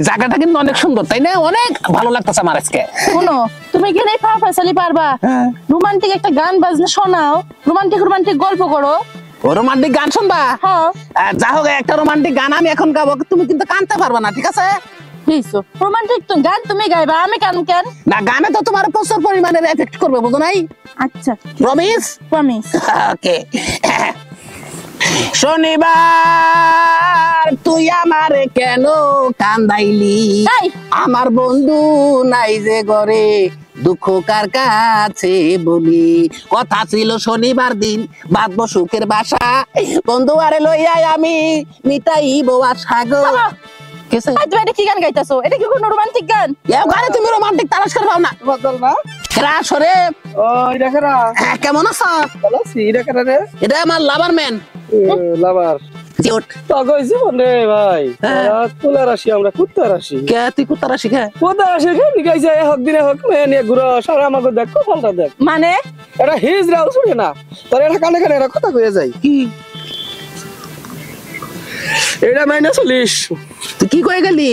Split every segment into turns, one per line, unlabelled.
জায়গাটা কিন্তু অনেক সুন্দর, তাই না? অনেক ভালো লাগতেছে আমার আজকে।
শোনো, তুমি গেলেই ফাঁসালি পারবা। রোমান্টিক একটা গান বাজনা শোনাও, রোমান্টিক রোমান্টিক গল্প করো।
ও রোমান্টিক গান শুনবা?
হ্যাঁ।
যা হোক, একটা রোমান্টিক গান আমি এখন গাবো, তুমি কিন্তু কানতে পারবা না, ঠিক আছে?
রোমান্টিক তো গান তুমি গাইবা, আমি কেন?
না, গানে তো তোমার প্রচুর পরিমাণে এফেক্ট করবে, বুঝো নাই?
আচ্ছা,
প্রমিস?
প্রমিস।
ওকে। শনিবার তুই আমারে কেন কান্দাইলি? আমার বন্ধু নাই যে ঘরে, দুঃখ কার কাছে বলি। কথা ছিল শনিবার দিন বাঁধবো সুখের বাসা, বন্ধু আরে লইয়াই আমি মিটাইব আশা গো।
এটা কি গান গাইতেছো? এটা কি কোনো রোমান্টিক গান?
গানে তুমি রোমান্টিক তালাশ করে পাও না?
বদল না
কেরা সরে?
ও এটা কেরা?
হ্যাঁ, কেমন আছো?
ভালো আছি। এটা কেরা রে?
এটা আমার লাভার ম্যান।
লাভার তো কইছি বন্ধে ভাই, তুলা রাশি আমরা কুত্তা রাশি।
কে তুই কুত্তা রাশি? কে
কুত্তা রাশি? কেমনি গাইছে হক দিনে হক নিয়ে ঘুরো সারা আমাকে দেখ, কপালটা দেখ।
মানে
এটা হিজরাল শুনে না তোর, এটা কানে কানে এটা কথা কয়ে যায়।
কি
এটা -40।
তুই কি কয়ে গেলি?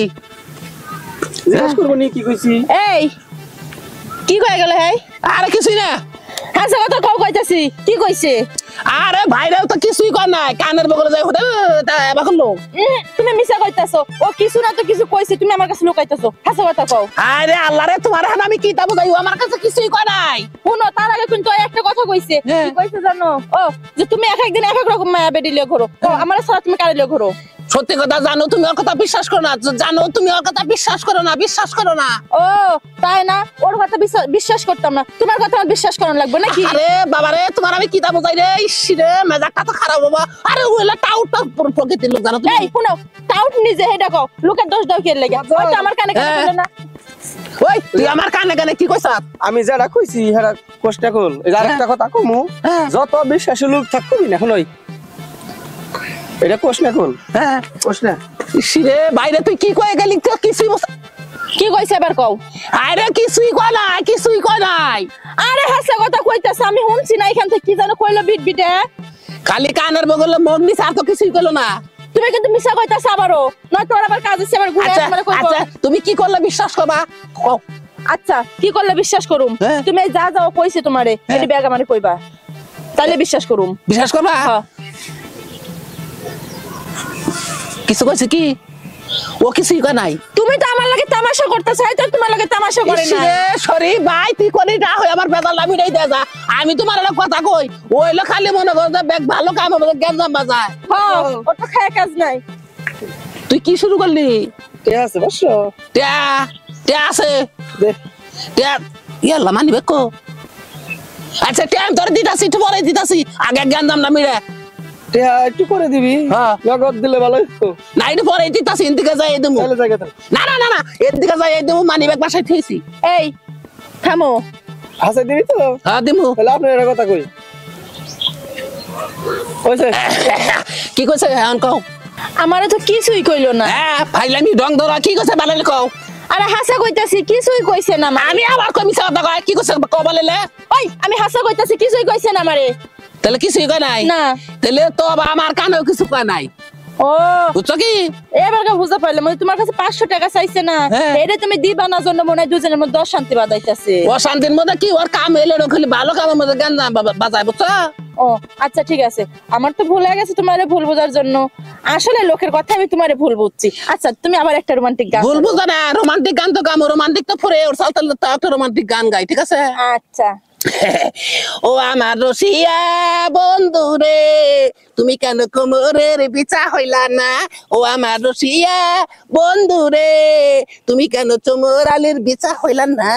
জিজ্ঞেস করবো নি কি কইছি?
এই কি কয়ে গেল? হ্যাঁ,
আরে কিছুই না।
হ্যাঁ কথা কও কইতাছি। কি কইছে?
আরে ভাইরাও তো কিছুই কর নাই, কানের বগলে যাই হোটেল এবার করলো।
তুমি মিছা কইতাছো। ও কিছু না তো কিছু কইছে, তুমি আমার কাছে লুকাইতাছো। হাসা কথা কও।
আরে আল্লাহ রে, তোমার এখন আমি কি তা বুঝাই? আমার কাছে কিছুই কর নাই।
শুনো, তার আগে কিন্তু একটা কথা কইছে। কি কইছে জানো? ও যে তুমি এক একদিন এক এক রকম মায়া বেডি লিয়ে ঘোরো। ও আমার সারা তুমি কারে লিয়ে ঘোরো?
সত্যি কথা জানো, তুমি ওর কথা বিশ্বাস করো না। জানো তুমি ওর কথা বিশ্বাস করো না, বিশ্বাস করো না।
ও তাই না? ওর কথা বিশ্বাস করতাম না, তোমার কথা আমার বিশ্বাস করানো লাগবে নাকি?
আরে বাবা রে, তোমার আমি কি তা বুঝাই রে? ইসরে মেজাজটা তো খারাপ বাবা। আরে ওইলা টাউটটা প্রকৃতির লোক, জানো তুমি?
এই শুনো, টাউট নিজে হেডা কও, লোকের দোষ দাও কি এর লাগা? ওই তো আমার কানে কানে বলে না।
ওই তুই আমার কানে কানে কি কইছ?
আমি যেটা কইছি হেরা কষ্ট কল। এই আরেকটা কথা কমু, যত বিশ্বাসী লোক থাকবি না এখন ওই এটা কোশ না কোন।
হ্যাঁ,
কোশ না।
ইসরে বাইরে তুই কি কয়ে গেলি? তো কিছুই
কি কইছে এবার কও?
আরে কিছুই কয় নাই, কিছুই কয় নাই।
আরে হাসা কথা কইতাছ, আমি শুনছি না। এখান থেকে কি জানো কইলো বিট বিটে।
খালি কানের বগলে মন নিছে, আর তো কিছুই কইলো না।
তুমি কিন্তু মিছা কইতাছ আবারো, নয় তোর আবার কাজ আছে আবার ঘুরে মানে কইবো।
আচ্ছা তুমি কি করলে বিশ্বাস করবা? কও।
আচ্ছা কি করলে বিশ্বাস করুম? তুমি যা যাও কইছে তোমারে, এটি ব্যাগ আমারে কইবা, তাইলে বিশ্বাস করুম।
বিশ্বাস করবা?
হ্যাঁ।
কিছু কইছে কি? ও কিছুই কয় নাই।
তুমি তো আমার লাগে তামাশা করতেছ, তো তোমার লাগে তামাশা করে না।
সরি ভাই, তুই কোনি না হয় আমার বেজাল আমি রেই দে যা। আমি তোমার একটা কথা কই, ওইলো খালি মনে কর যে ব্যাগ ভালো কাম হবে, গেঞ্জাম বাজায়।
হ্যাঁ, ওটা খায় কাজ নাই।
তুই কি শুরু করলি?
কে আছে বসো?
টিয়া টিয়া আছে
দে
টিয়া। ইয়াল্লা মানি বেকো। আচ্ছা টিয়া আমি তোর দিতাছি, একটু পরে দিতাছি, আগে গেঞ্জাম না মিরে।
টিয়া একটু করে দিবি।
হ্যাঁ,
নগদ দিলে ভালো হতো।
না একটু পরে দিতাছি, এদিকে যাই দেবো।
তাহলে জায়গা থাক।
না না না না, এদিকে যাই দেবো, মানি ব্যাগ বাসায় থুইছি।
এই থামো।
হাসে দিবি তো?
হ্যাঁ দিমু।
তাহলে আপনার একটা কথা কই। কইছে
কি কইছে এখন কও?
আমারে তো কিছুই কইলো না।
হ্যাঁ ফাইলামি ডং ধরা, কি কইছে বানালে কও।
আরে হাসা কইতাছি, কিছুই কইছে না।
আমি আবার কই মিছা কথা কয়? কি কইছে কও বলেলে?
ওই আমি হাসা কইতাছি, কিছুই কইছে না আমারে।
তাহলে কিছুই কয় নাই?
না।
তাহলে তো আমার কানেও কিছু কয় নাই।
ও
বুঝছো কি?
এবার বুঝতে পারলাম, তোমার কাছে 500 টাকা চাইছে না, এটা তুমি দিবা না জন্য মনে হয় দুজনের মধ্যে অশান্তি বাঁধাইতাছে।
অশান্তির মধ্যে কি ওর কাম এলো না, খালি ভালো কামের মধ্যে জ্ঞান বাজায়, বুঝছো?
ও আচ্ছা ঠিক আছে, আমার তো ভুল হয়ে গেছে তোমারে ভুল বোঝার জন্য। আসলে লোকের কথা আমি তোমারে ভুল বুঝছি। আচ্ছা তুমি আবার একটা রোমান্টিক গান।
ভুল বুঝো না, রোমান্টিক গান তো গামো, রোমান্টিক তো পরে ওর সাল তাহলে তো একটা রোমান্টিক গান গাই, ঠিক আছে?
আচ্ছা।
ও আমার রসিয়া বন্ধু রে, তুমি কেন কোমরের বিচা হইলা না? ও আমার রসিয়া বন্ধু রে, তুমি কেন চোমর আলীর বিচা হইলা না?